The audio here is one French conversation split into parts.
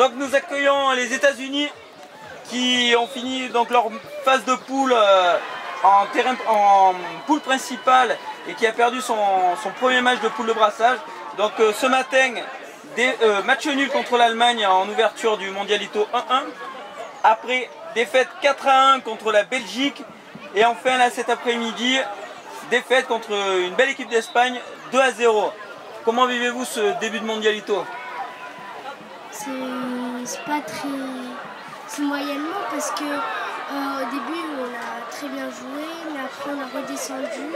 Donc nous accueillons les États-Unis qui ont fini donc leur phase de poule en poule principale et qui a perdu son premier match de poule de brassage. Donc ce matin, match nul contre l'Allemagne en ouverture du Mondialito 1-1. Après défaite 4-1 contre la Belgique. Et enfin là cet après-midi, défaite contre une belle équipe d'Espagne 2-0. Comment vivez-vous ce début de Mondialito? C'est pas très... C'est moyennement parce que au début on a très bien joué, mais après on a redescendu.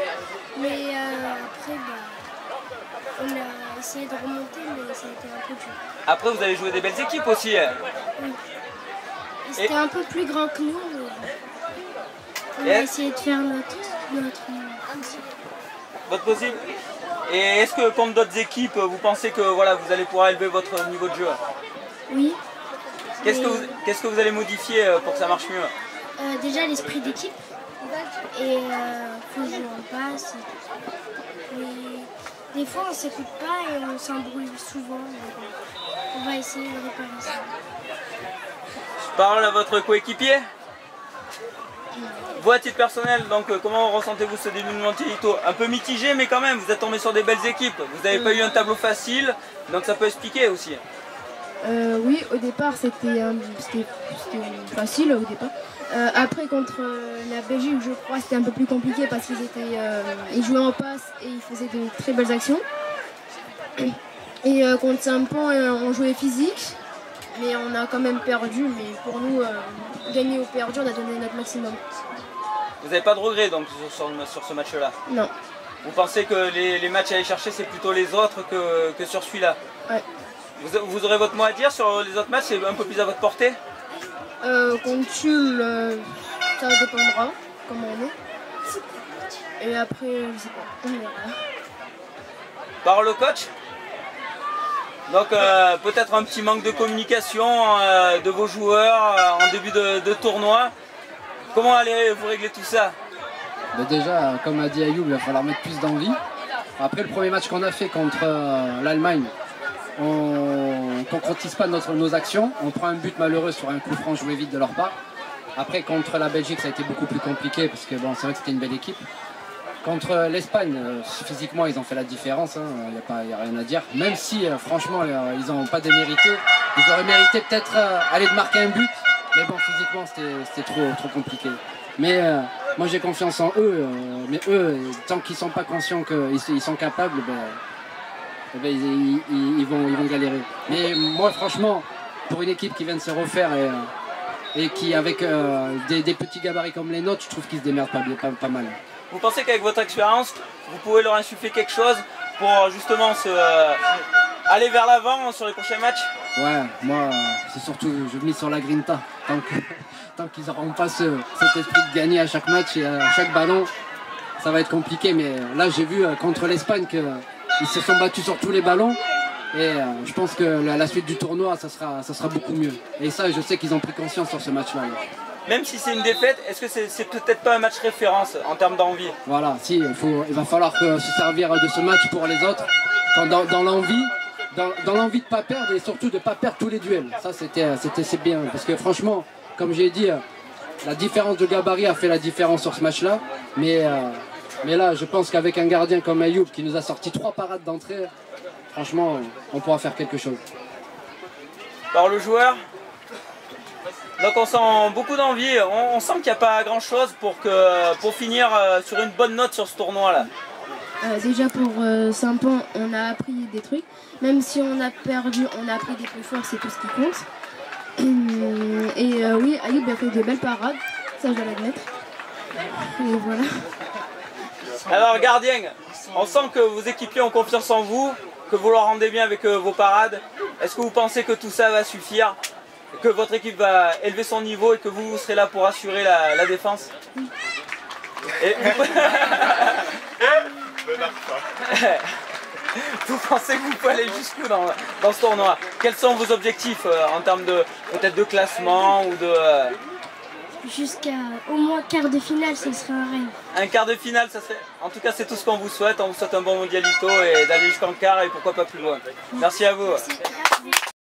Mais après on a essayé de remonter, mais ça a été un peu dur. Après vous avez joué des belles équipes aussi. Oui. Et c'était un peu plus grand que nous. On a essayé de faire votre possible. Et est-ce que contre d'autres équipes, vous pensez que voilà, vous allez pouvoir élever votre niveau de jeu? Oui. Qu'est-ce que vous allez modifier pour que ça marche mieux? Déjà l'esprit d'équipe. Et faut jouer en passe. Des fois on ne s'écoute pas et on s'embrouille souvent. On va essayer de réparer ça. Je parle à votre coéquipier. Vous à titre personnel, donc comment ressentez-vous ce début de Mondialito? Un peu mitigé, mais quand même, vous êtes tombé sur des belles équipes. Vous n'avez pas eu un tableau facile, donc ça peut expliquer aussi. Oui, au départ c'était facile au départ. Après contre la Belgique, je crois c'était un peu plus compliqué parce qu'ils jouaient en passe et ils faisaient de très belles actions. Et contre Saint-Pan, on jouait physique, mais on a quand même perdu. Mais pour nous, gagner ou perdu, on a donné notre maximum. Vous n'avez pas de regrets donc sur ce match-là? Non. Vous pensez que les matchs à aller chercher, c'est plutôt les autres que sur celui-là? Ouais. Vous aurez votre mot à dire sur les autres matchs, c'est un peu plus à votre portée? Contre Tulle, ça dépendra comment on est. Et après, je sais pas, on verra. Parole au coach. Donc peut-être un petit manque de communication de vos joueurs en début de tournoi. Comment allez-vous régler tout ça? Déjà, comme a dit Ayoub, il va falloir mettre plus d'envie. Après le premier match qu'on a fait contre l'Allemagne, on ne concrétise pas nos actions. On prend un but malheureux sur un coup franc joué vite de leur part. Après contre la Belgique, ça a été beaucoup plus compliqué parce que bon, c'est vrai que c'était une belle équipe. Contre l'Espagne, physiquement, ils ont fait la différence, il n'y a rien à dire. Même si, franchement, ils n'ont pas démérité. Ils auraient mérité peut-être aller de marquer un but. Mais bon, physiquement, c'était trop compliqué. Mais moi, j'ai confiance en eux. Mais eux, tant qu'ils ne sont pas conscients qu'ils sont capables, ils vont galérer. Mais moi, franchement, pour une équipe qui vient de se refaire et qui, avec des petits gabarits comme les nôtres, je trouve qu'ils se démerdent pas mal. Vous pensez qu'avec votre expérience, vous pouvez leur insuffler quelque chose pour justement aller vers l'avant sur les prochains matchs? Ouais, moi, c'est surtout, je mise sur la grinta. Tant qu'ils n'auront pas cet esprit de gagner à chaque match et à chaque ballon, ça va être compliqué. Mais là, j'ai vu contre l'Espagne qu'ils se sont battus sur tous les ballons. Et je pense que la suite du tournoi, ça sera beaucoup mieux. Et ça, je sais qu'ils ont pris conscience sur ce match-là. Même si c'est une défaite, est-ce que c'est peut-être pas un match référence en termes d'envie? Voilà, si, il va falloir se servir de ce match pour les autres, dans l'envie de ne pas perdre et surtout de ne pas perdre tous les duels. Ça, c'est bien, parce que franchement, comme j'ai dit, la différence de gabarit a fait la différence sur ce match-là, mais là, je pense qu'avec un gardien comme Ayoub qui nous a sorti 3 parades d'entrée, franchement, on pourra faire quelque chose. Par le joueur? Donc on sent beaucoup d'envie, on sent qu'il n'y a pas grand chose pour finir sur une bonne note sur ce tournoi là. Déjà pour Saint-Pan, on a appris des trucs. Même si on a perdu, on a appris des plus forts, c'est tout ce qui compte. Et oui, Ayoub a fait de belles parades, ça je dois l'admettre. Et voilà. Alors gardien, on sent que vos équipiers ont confiance en vous, que vous leur rendez bien avec vos parades. Est-ce que vous pensez que tout ça va suffire? Que votre équipe va élever son niveau et que vous serez là pour assurer la défense? Et vous pensez que vous pouvez aller jusqu'où dans ce tournoi? Quels sont vos objectifs en termes peut-être de classement ou de... Jusqu'à au moins quart de finale, ce serait un rêve. Un quart de finale, ça serait... En tout cas, c'est tout ce qu'on vous souhaite. On vous souhaite un bon Mondialito et d'aller jusqu'en quart et pourquoi pas plus loin. Merci à vous. Merci.